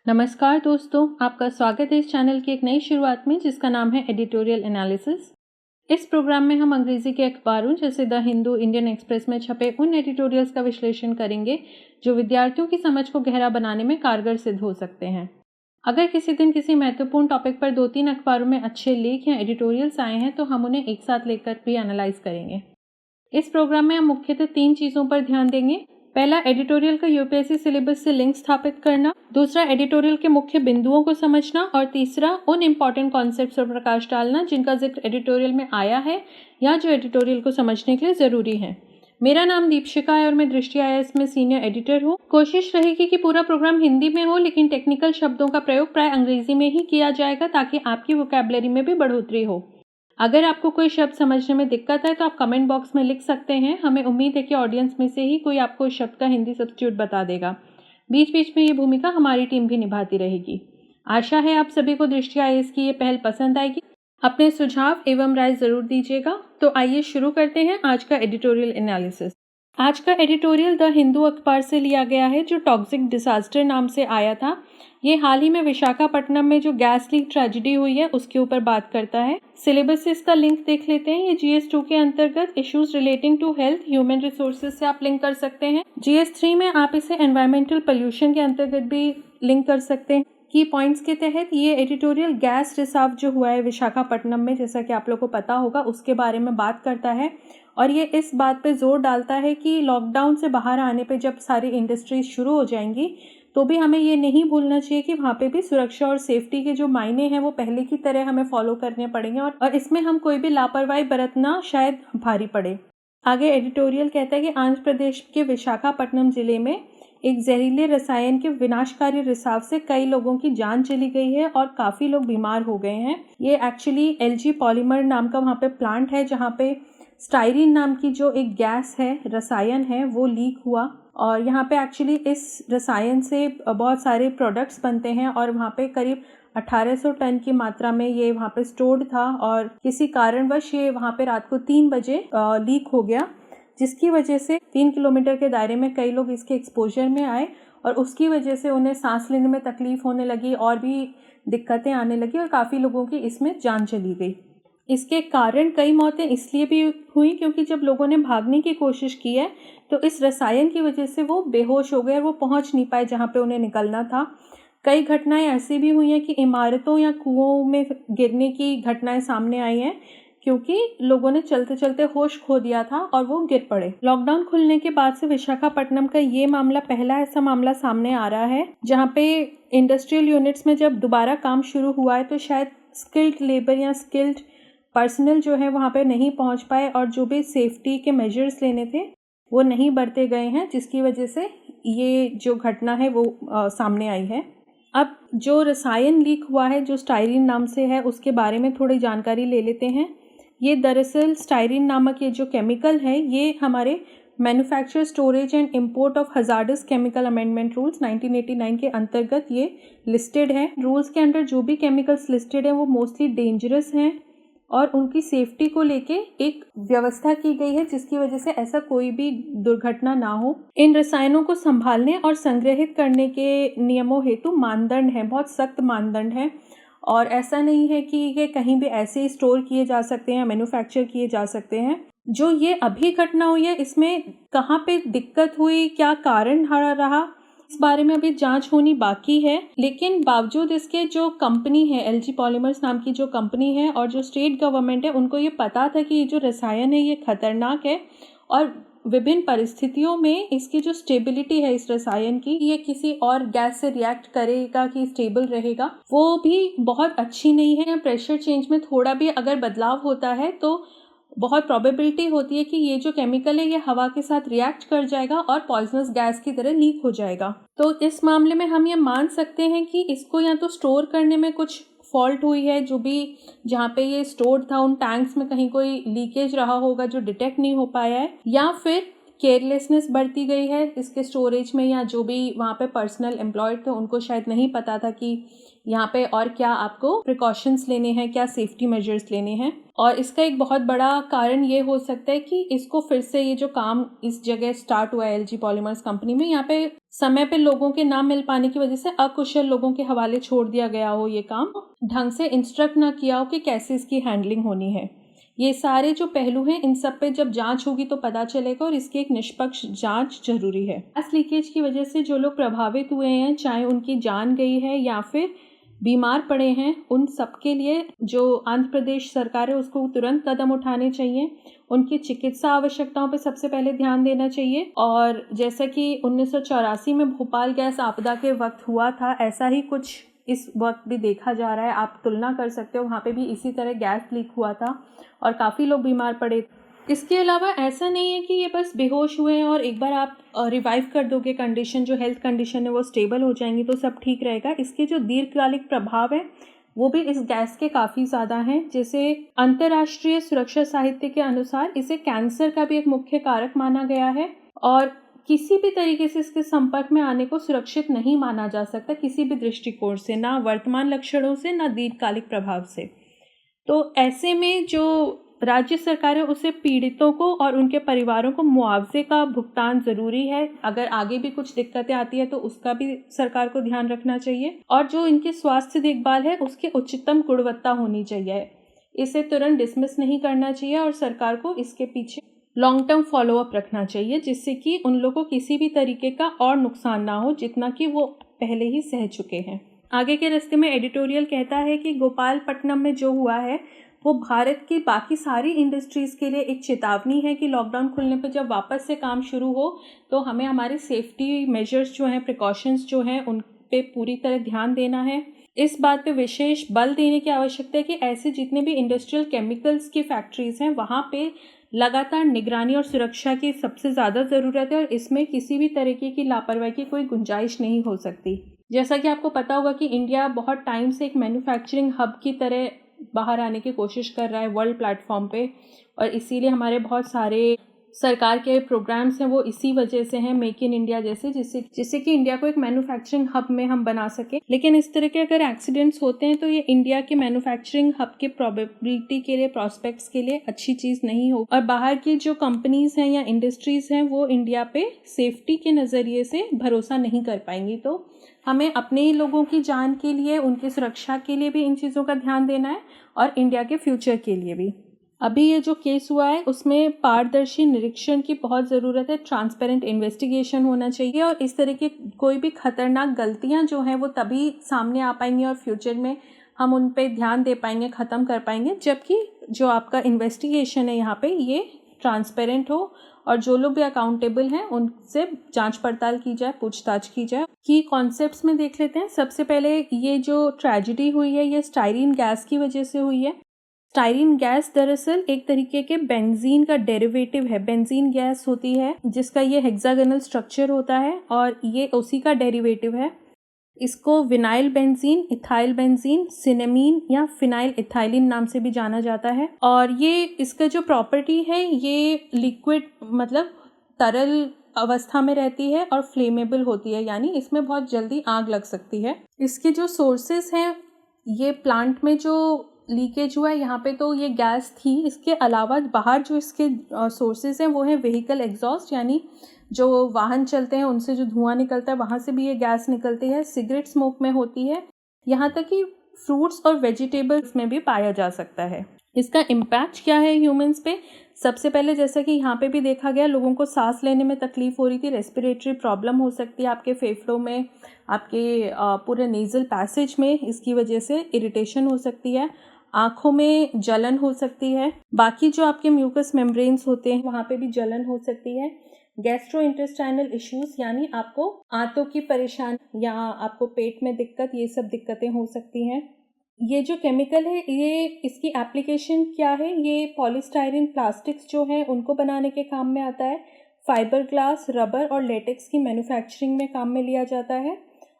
नमस्कार दोस्तों, आपका स्वागत है इस चैनल की एक नई शुरुआत में जिसका नाम है एडिटोरियल एनालिसिस। इस प्रोग्राम में हम अंग्रेजी के अखबारों जैसे द हिंदू, इंडियन एक्सप्रेस में छपे उन एडिटोरियल्स का विश्लेषण करेंगे जो विद्यार्थियों की समझ को गहरा बनाने में कारगर सिद्ध हो सकते हैं। अगर किसी दिन किसी महत्वपूर्ण टॉपिक पर 2-3 अखबारों में अच्छे लेख या एडिटोरियल्स आए हैं तो हम उन्हें एक साथ लेकर भी एनालाइज करेंगे। इस प्रोग्राम में हम मुख्यतः 3 चीज़ों पर ध्यान देंगे। पहला, एडिटोरियल का यूपीएससी सिलेबस से लिंक स्थापित करना। दूसरा, एडिटोरियल के मुख्य बिंदुओं को समझना। और तीसरा, उन इम्पॉर्टेंट कॉन्सेप्ट्स पर प्रकाश डालना जिनका जिक्र एडिटोरियल में आया है या जो एडिटोरियल को समझने के लिए ज़रूरी है। मेरा नाम दीपशिका है और मैं दृष्टि आईएएस में सीनियर एडिटर हूँ। कोशिश रहेगी कि पूरा प्रोग्राम हिंदी में हो, लेकिन टेक्निकल शब्दों का प्रयोग प्राय अंग्रेजी में ही किया जाएगा ताकि आपकी वोकैबुलरी में भी बढ़ोतरी हो। अगर आपको कोई शब्द समझने में दिक्कत है तो आप कमेंट बॉक्स में लिख सकते हैं। हमें उम्मीद है कि ऑडियंस में से ही कोई आपको उस शब्द का हिंदी सब्स्टिट्यूट बता देगा। बीच बीच में ये भूमिका हमारी टीम भी निभाती रहेगी। आशा है आप सभी को दृष्टि आईएएस की ये पहल पसंद आएगी। अपने सुझाव एवं राय ज़रूर दीजिएगा। तो आइए शुरू करते हैं आज का एडिटोरियल एनालिसिस। आज का एडिटोरियल द हिंदू अखबार से लिया गया है जो टॉक्सिक डिजास्टर नाम से आया था। ये हाल ही में विशाखापट्टनम में जो गैस लीक ट्रेजेडी हुई है उसके ऊपर बात करता है। सिलेबस से इसका लिंक देख लेते हैं। ये GS2 के अंतर्गत issues relating to health, human resources से आप लिंक कर सकते हैं। GS3 में आप इसे एनवायरमेंटल पोल्यूशन के अंतर्गत भी लिंक कर सकते हैं। की पॉइंट्स के तहत ये एडिटोरियल गैस रिसाव जो हुआ है विशाखापट्टनम में, जैसा कि आप लोग को पता होगा, उसके बारे में बात करता है। और ये इस बात पे जोर डालता है कि लॉकडाउन से बाहर आने पे जब सारी इंडस्ट्रीज शुरू हो जाएंगी तो भी हमें ये नहीं भूलना चाहिए कि वहाँ पे भी सुरक्षा और सेफ्टी के जो मायने हैं वो पहले की तरह हमें फॉलो करने पड़ेंगे और इसमें हम कोई भी लापरवाही बरतना शायद भारी पड़े। आगे एडिटोरियल कहता है कि आंध्र प्रदेश के विशाखापट्टनम जिले में एक जहरीले रसायन के विनाशकारी रिसाव से कई लोगों की जान चली गई है और काफ़ी लोग बीमार हो गए हैं। ये एक्चुअली LG पॉलीमर नाम का वहाँ पे प्लांट है जहाँ पे स्टाइरिन नाम की जो एक गैस है, रसायन है, वो लीक हुआ। और यहाँ पे एक्चुअली इस रसायन से बहुत सारे प्रोडक्ट्स बनते हैं और वहाँ पे करीब 1800 टन की मात्रा में ये वहाँ पे स्टोर्ड था और किसी कारणवश ये वहाँ पे रात को 3 बजे लीक हो गया, जिसकी वजह से 3 किलोमीटर के दायरे में कई लोग इसके एक्सपोजर में आए और उसकी वजह से उन्हें सांस लेने में तकलीफ होने लगी और भी दिक्कतें आने लगी और काफ़ी लोगों की इसमें जान चली गई। इसके कारण कई मौतें इसलिए भी हुई क्योंकि जब लोगों ने भागने की कोशिश की है तो इस रसायन की वजह से वो बेहोश हो गए और वो पहुंच नहीं पाए जहाँ पे उन्हें निकलना था। कई घटनाएं ऐसी भी हुई हैं कि इमारतों या कुओं में गिरने की घटनाएं सामने आई हैं क्योंकि लोगों ने चलते चलते होश खो दिया था और वो गिर पड़े। लॉकडाउन खुलने के बाद से विशाखापट्टनम का ये मामला पहला ऐसा मामला सामने आ रहा है जहाँ पे इंडस्ट्रियल यूनिट्स में जब दोबारा काम शुरू हुआ है तो शायद स्किल्ड लेबर या स्किल्ड पर्सनल जो है वहाँ पे नहीं पहुँच पाए और जो भी सेफ्टी के मेजर्स लेने थे वो नहीं बरते गए हैं, जिसकी वजह से ये जो घटना है वो सामने आई है। अब जो रसायन लीक हुआ है जो स्टाइरिन नाम से है उसके बारे में थोड़ी जानकारी ले लेते हैं। ये दरअसल स्टाइरिन नामक ये जो केमिकल है ये हमारे manufacture, storage and import of hazardous chemical amendment rules 1989 के अंतर्गत ये लिस्टेड है। रूल्स के अंडर जो भी केमिकल्स लिस्टेड हैं वो मोस्टली डेंजरस हैं और उनकी सेफ्टी को लेके एक व्यवस्था की गई है जिसकी वजह से ऐसा कोई भी दुर्घटना ना हो। इन रसायनों को संभालने और संग्रहित करने के नियमों हेतु मानदंड हैं, बहुत सख्त मानदंड हैं और ऐसा नहीं है कि ये कहीं भी ऐसे ही स्टोर किए जा सकते हैं, मैन्युफैक्चर किए जा सकते हैं। जो ये अभी घटना हुई है इसमें कहाँ पे दिक्कत हुई, क्या कारण रहा, इस बारे में अभी जांच होनी बाकी है। लेकिन बावजूद इसके जो कंपनी है LG पॉलीमर्स नाम की जो कंपनी है और जो स्टेट गवर्नमेंट है उनको ये पता था कि ये जो रसायन है ये खतरनाक है और विभिन्न परिस्थितियों में इसकी जो स्टेबिलिटी है इस रसायन की, ये किसी और गैस से रिएक्ट करेगा कि स्टेबल रहेगा, वो भी बहुत अच्छी नहीं है। प्रेशर चेंज में थोड़ा भी अगर बदलाव होता है तो बहुत प्रोबेबिलिटी होती है कि ये जो केमिकल है ये हवा के साथ रिएक्ट कर जाएगा और पॉइजनस गैस की तरह लीक हो जाएगा। तो इस मामले में हम ये मान सकते हैं कि इसको या तो स्टोर करने में कुछ फॉल्ट हुई है, जो भी जहाँ पे ये स्टोर था उन टैंक्स में कहीं कोई लीकेज रहा होगा जो डिटेक्ट नहीं हो पाया है, या फिर केयरलेसनेस बरती गई है इसके स्टोरेज में, या जो भी वहाँ पे पर्सनल एम्प्लॉयड थे उनको शायद नहीं पता था कि यहाँ पे और क्या आपको प्रिकॉशंस लेने हैं, क्या सेफ्टी मेजर्स लेने हैं। और इसका एक बहुत बड़ा कारण ये हो सकता है कि इसको फिर से ये जो काम इस जगह स्टार्ट हुआ है LG पॉलीमर्स कंपनी में, यहाँ पे समय पे लोगों के ना मिल पाने की वजह से अकुशल लोगों के हवाले छोड़ दिया गया हो, ये काम ढंग से इंस्ट्रक्ट ना किया हो कि कैसे इसकी हैंडलिंग होनी है। ये सारे जो पहलू हैं, इन सब पे जब जांच होगी तो पता चलेगा और इसकी एक निष्पक्ष जांच जरूरी है। गैस लीकेज की वजह से जो लोग प्रभावित हुए हैं, चाहे उनकी जान गई है या फिर बीमार पड़े हैं, उन सबके लिए जो आंध्र प्रदेश सरकार है उसको तुरंत कदम उठाने चाहिए। उनकी चिकित्सा आवश्यकताओं पर सबसे पहले ध्यान देना चाहिए। और जैसा कि 1984 में भोपाल गैस आपदा के वक्त हुआ था, ऐसा ही कुछ इस वक्त भी देखा जा रहा है। आप तुलना कर सकते हो, वहाँ पे भी इसी तरह गैस लीक हुआ था और काफ़ी लोग बीमार पड़े। इसके अलावा ऐसा नहीं है कि ये बस बेहोश हुए हैं और एक बार आप रिवाइव कर दोगे, कंडीशन जो हेल्थ कंडीशन है वो स्टेबल हो जाएंगी तो सब ठीक रहेगा। इसके जो दीर्घकालिक प्रभाव है वो भी इस गैस के काफ़ी ज़्यादा हैं। जैसे अंतर्राष्ट्रीय सुरक्षा साहित्य के अनुसार इसे कैंसर का भी एक मुख्य कारक माना गया है और किसी भी तरीके से इसके संपर्क में आने को सुरक्षित नहीं माना जा सकता, किसी भी दृष्टिकोण से, ना वर्तमान लक्षणों से ना दीर्घकालिक प्रभाव से। तो ऐसे में जो राज्य सरकार है उसे पीड़ितों को और उनके परिवारों को मुआवजे का भुगतान जरूरी है। अगर आगे भी कुछ दिक्कतें आती है तो उसका भी सरकार को ध्यान रखना चाहिए और जो इनकी स्वास्थ्य देखभाल है उसकी उच्चतम गुणवत्ता होनी चाहिए। इसे तुरंत डिसमिस नहीं करना चाहिए और सरकार को इसके पीछे लॉन्ग टर्म फॉलोअप रखना चाहिए, जिससे कि उन लोगों को किसी भी तरीके का और नुकसान ना हो जितना कि वो पहले ही सह चुके हैं। आगे के रास्ते में एडिटोरियल कहता है कि गोपालपट्टनम में जो हुआ है वो भारत की बाकी सारी इंडस्ट्रीज़ के लिए एक चेतावनी है कि लॉकडाउन खुलने पर जब वापस से काम शुरू हो तो हमें हमारे सेफ्टी मेजर्स जो हैं, प्रिकॉशंस जो हैं, उन पे पूरी तरह ध्यान देना है। इस बात पे विशेष बल देने की आवश्यकता है कि ऐसे जितने भी इंडस्ट्रियल केमिकल्स की फैक्ट्रीज़ हैं वहाँ पे लगातार निगरानी और सुरक्षा की सबसे ज़्यादा ज़रूरत है और इसमें किसी भी तरीके की लापरवाही की कोई गुंजाइश नहीं हो सकती। जैसा कि आपको पता होगा कि इंडिया बहुत टाइम से एक मैन्युफैक्चरिंग हब की तरह बाहर आने की कोशिश कर रहा है वर्ल्ड प्लेटफॉर्म पे, और इसीलिए हमारे बहुत सारे सरकार के प्रोग्राम्स हैं वो इसी वजह से हैं, मेक इन इंडिया जैसे, जिससे कि इंडिया को एक मैन्युफैक्चरिंग हब में हम बना सके। लेकिन इस तरह के अगर एक्सीडेंट्स होते हैं तो ये इंडिया के मैन्युफैक्चरिंग हब के प्रोबेबिलिटी के लिए, प्रॉस्पेक्ट्स के लिए अच्छी चीज़ नहीं हो और बाहर की जो कंपनीज हैं या इंडस्ट्रीज़ हैं वो इंडिया पे सेफ्टी के नज़रिए से भरोसा नहीं कर पाएंगी। तो हमें अपने ही लोगों की जान के लिए, उनकी सुरक्षा के लिए भी इन चीज़ों का ध्यान देना है और इंडिया के फ्यूचर के लिए भी। अभी ये जो केस हुआ है उसमें पारदर्शी निरीक्षण की बहुत ज़रूरत है, ट्रांसपेरेंट इन्वेस्टिगेशन होना चाहिए और इस तरह की कोई भी खतरनाक गलतियां जो हैं वो तभी सामने आ पाएंगी और फ्यूचर में हम उन पे ध्यान दे पाएंगे, ख़त्म कर पाएंगे जबकि जो आपका इन्वेस्टिगेशन है यहाँ पे ये ट्रांसपेरेंट हो और जो लोग भी अकाउंटेबल हैं उनसे जांच पड़ताल की जाए, पूछताछ की जाए। की कॉन्सेप्ट्स में देख लेते हैं। सबसे पहले ये जो ट्रेजेडी हुई है ये स्टाइरीन गैस की वजह से हुई है। स्टाइरीन गैस दरअसल एक तरीके के बेंजीन का डेरिवेटिव है। बेंजीन गैस होती है जिसका ये हेक्सागोनल स्ट्रक्चर होता है और ये उसी का डेरिवेटिव है। इसको विनाइल बेंजीन, इथाइल बेंजीन, सिनेमीन या फिनाइल इथाइलिन नाम से भी जाना जाता है। और ये इसका जो प्रॉपर्टी है ये लिक्विड मतलब तरल अवस्था में रहती है और फ्लेमेबल होती है, यानी इसमें बहुत जल्दी आग लग सकती है। इसके जो सोर्सेस हैं, ये प्लांट में जो लीकेज हुआ है यहाँ पे तो ये गैस थी। इसके अलावा बाहर जो इसके सोर्सेज हैं वो है व्हीकल एग्जॉस्ट, यानी जो वाहन चलते हैं उनसे जो धुआं निकलता है वहाँ से भी ये गैस निकलती है। सिगरेट स्मोक में होती है, यहाँ तक कि फ्रूट्स और वेजिटेबल्स में भी पाया जा सकता है। इसका इम्पैक्ट क्या है ह्यूमंस पे? सबसे पहले जैसा कि यहाँ पे भी देखा गया, लोगों को सांस लेने में तकलीफ हो रही थी, रेस्पिरेटरी प्रॉब्लम हो सकती है आपके फेफड़ों में, आपके पूरे नेजल पैसेज में इसकी वजह से इरिटेशन हो सकती है, आँखों में जलन हो सकती है, बाकी जो आपके म्यूकस मेम्ब्रेन्स होते हैं वहाँ पे भी जलन हो सकती है। गैस्ट्रोइंटेस्टाइनल इश्यूज यानी आपको आंतों की परेशानी या आपको पेट में दिक्कत, ये सब दिक्कतें हो सकती हैं। ये जो केमिकल है ये इसकी एप्लीकेशन क्या है? ये पॉलीस्टाइरीन प्लास्टिक्स जो हैं उनको बनाने के काम में आता है। फाइबर ग्लास, रबर और लेटेक्स की मैन्युफैक्चरिंग में काम में लिया जाता है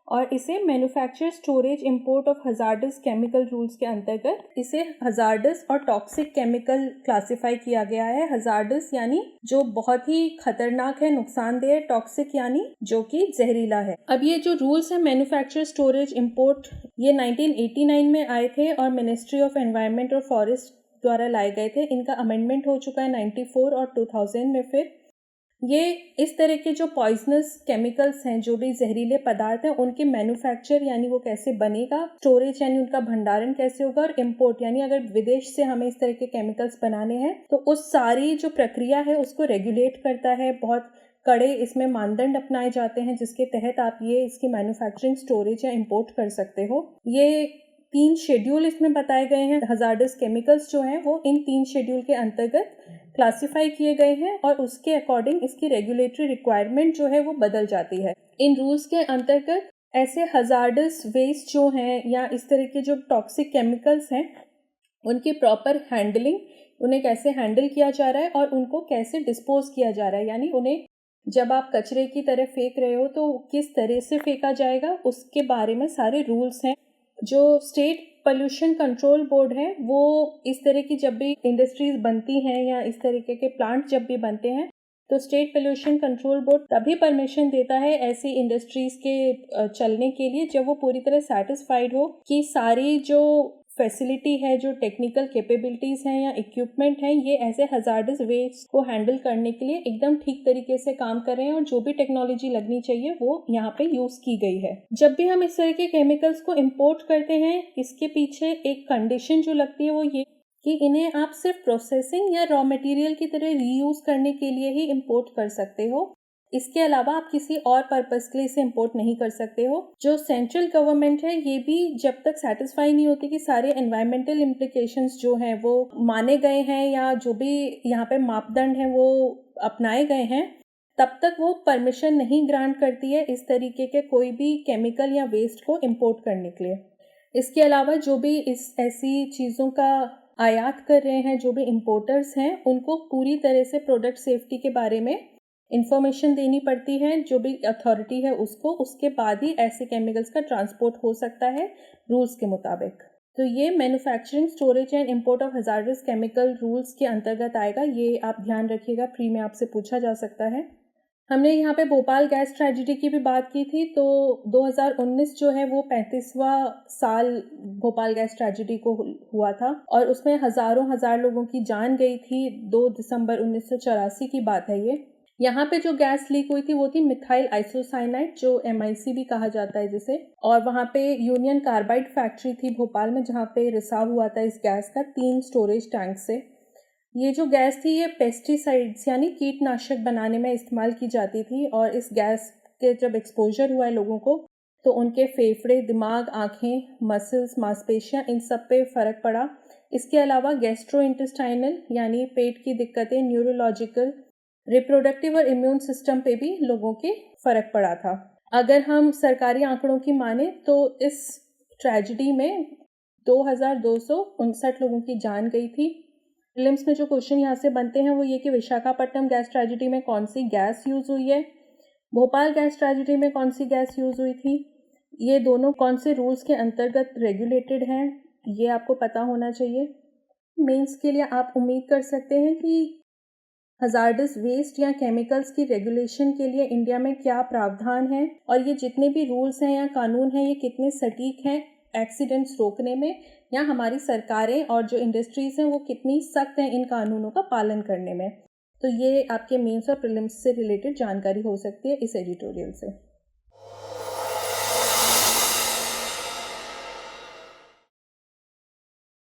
और इसे manufacture, storage, import of hazardous chemical rules के अंतर्गत इसे हजार्डस और टॉक्सिक केमिकल क्लासिफाई किया गया है। हजार्डस यानी जो बहुत ही खतरनाक है, नुकसानदेह है, टॉक्सिक यानी जो कि जहरीला है। अब ये जो रूल्स है मैन्युफैक्चर, स्टोरेज, इंपोर्ट, ये 1989 में आए थे और मिनिस्ट्री ऑफ एनवायरनमेंट और फॉरेस्ट द्वारा लाए गए थे। इनका अमेंडमेंट हो चुका है 94 और 2000 में। फिर ये इस तरह के जो पॉइजनस केमिकल्स हैं, जो भी जहरीले पदार्थ हैं, उनके मैन्युफैक्चर यानी वो कैसे बनेगा, स्टोरेज यानी उनका भंडारण कैसे होगा, और इम्पोर्ट यानी अगर विदेश से हमें इस तरह के केमिकल्स बनाने हैं तो उस सारी जो प्रक्रिया है उसको रेगुलेट करता है। बहुत कड़े इसमें मानदंड अपनाए जाते हैं जिसके तहत आप ये इसकी मैन्युफैक्चरिंग, स्टोरेज या इम्पोर्ट कर सकते हो। ये 3 शेड्यूल इसमें बताए गए हैं। हजार्डस केमिकल्स जो हैं वो इन 3 शेड्यूल के अंतर्गत क्लासिफाई किए गए हैं और उसके अकॉर्डिंग इसकी रेगुलेटरी रिक्वायरमेंट जो है वो बदल जाती है। इन रूल्स के अंतर्गत ऐसे हजार्डस वेस्ट जो हैं या इस तरह के जो टॉक्सिक केमिकल्स हैं उनकी प्रॉपर हैंडलिंग, उन्हें कैसे हैंडल किया जा रहा है और उनको कैसे डिस्पोज किया जा रहा है, यानी उन्हें जब आप कचरे की तरह फेंक रहे हो तो किस तरह से फेंका जाएगा, उसके बारे में सारे रूल्स हैं। जो स्टेट पोल्यूशन कंट्रोल बोर्ड है वो इस तरह की जब भी इंडस्ट्रीज बनती हैं या इस तरीके के प्लांट जब भी बनते हैं तो स्टेट पोल्यूशन कंट्रोल बोर्ड तभी परमिशन देता है ऐसी इंडस्ट्रीज के चलने के लिए जब वो पूरी तरह सेटिस्फाइड हो कि सारी जो फैसिलिटी है, जो टेक्निकल कैपेबिलिटीज हैं या इक्विपमेंट हैं, ये ऐसे हजार्डस वेस्ट को हैंडल करने के लिए एकदम ठीक तरीके से काम कर रहे हैं और जो भी टेक्नोलॉजी लगनी चाहिए वो यहाँ पे यूज की गई है। जब भी हम इस तरह के केमिकल्स को इम्पोर्ट करते हैं, इसके पीछे एक कंडीशन जो लगती है वो ये कि इन्हें आप सिर्फ प्रोसेसिंग या रॉ मटेरियल की तरह रीयूज करने के लिए ही इम्पोर्ट कर सकते हो। इसके अलावा आप किसी और पर्पस के लिए इसे इम्पोर्ट नहीं कर सकते हो। जो सेंट्रल गवर्नमेंट है ये भी जब तक सेटिस्फाई नहीं होती कि सारे एनवायरमेंटल इम्प्लीकेशंस जो हैं वो माने गए हैं या जो भी यहाँ पे मापदंड हैं वो अपनाए गए हैं, तब तक वो परमिशन नहीं ग्रांट करती है इस तरीके के कोई भी केमिकल या वेस्ट को इम्पोर्ट करने के लिए। इसके अलावा जो भी इस ऐसी चीज़ों का आयात कर रहे हैं, जो भी इम्पोर्टर्स हैं, उनको पूरी तरह से प्रोडक्ट सेफ्टी के बारे में इंफॉर्मेशन देनी पड़ती है जो भी अथॉरिटी है उसको। उसके बाद ही ऐसे केमिकल्स का ट्रांसपोर्ट हो सकता है रूल्स के मुताबिक। तो ये manufacturing, storage and import of hazardous chemical rules के अंतर्गत आएगा। ये आप ध्यान रखिएगा, प्री में आपसे पूछा जा सकता है। हमने यहाँ पे भोपाल गैस ट्रेजिडी की भी बात की थी। तो 2019 जो है वो 35वां साल भोपाल गैस ट्रेजिडी को हुआ था और उसमें हजार लोगों की जान गई थी। 2 दिसंबर 1984 की बात है ये। यहाँ पे जो गैस लीक हुई थी वो थी मिथाइल आइसोसाइनाइड, जो MIC भी कहा जाता है जिसे। और वहाँ पे यूनियन कार्बाइड फैक्ट्री थी भोपाल में जहाँ पे रिसाव हुआ था इस गैस का 3 स्टोरेज टैंक से। ये जो गैस थी ये पेस्टिसाइड्स यानी कीटनाशक बनाने में इस्तेमाल की जाती थी और इस गैस के जब एक्सपोजर हुआ है लोगों को तो उनके फेफड़े, दिमाग, आँखें, मसल्स, मांसपेशियाँ, इन सब पे फ़र्क पड़ा। इसके अलावा गैस्ट्रोइंटेस्टाइनल यानी पेट की दिक्कतें, न्यूरोलॉजिकल, रिप्रोडक्टिव और इम्यून सिस्टम पे भी लोगों के फर्क पड़ा था। अगर हम सरकारी आंकड़ों की माने तो इस ट्रेजिडी में 2259 लोगों की जान गई थी। प्रीलिम्स में जो क्वेश्चन यहाँ से बनते हैं वो ये कि विशाखापट्टनम गैस ट्रेजिडी में कौन सी गैस यूज हुई है, भोपाल गैस ट्रेजिडी में कौन सी गैस यूज हुई थी, ये दोनों कौन से रूल्स के अंतर्गत रेगुलेटेड हैं, ये आपको पता होना चाहिए। मेंस के लिए आप उम्मीद कर सकते हैं कि हजार्डस वेस्ट या केमिकल्स की रेगुलेशन के लिए इंडिया में क्या प्रावधान है और ये जितने भी रूल्स हैं या कानून हैं ये कितने सटीक हैं एक्सीडेंट्स रोकने में, या हमारी सरकारें और जो इंडस्ट्रीज हैं वो कितनी सख्त हैं इन कानूनों का पालन करने में। तो ये आपके मेंस और प्रीलिम्स से रिलेटेड जानकारी हो सकती है इस एडिटोरियल से।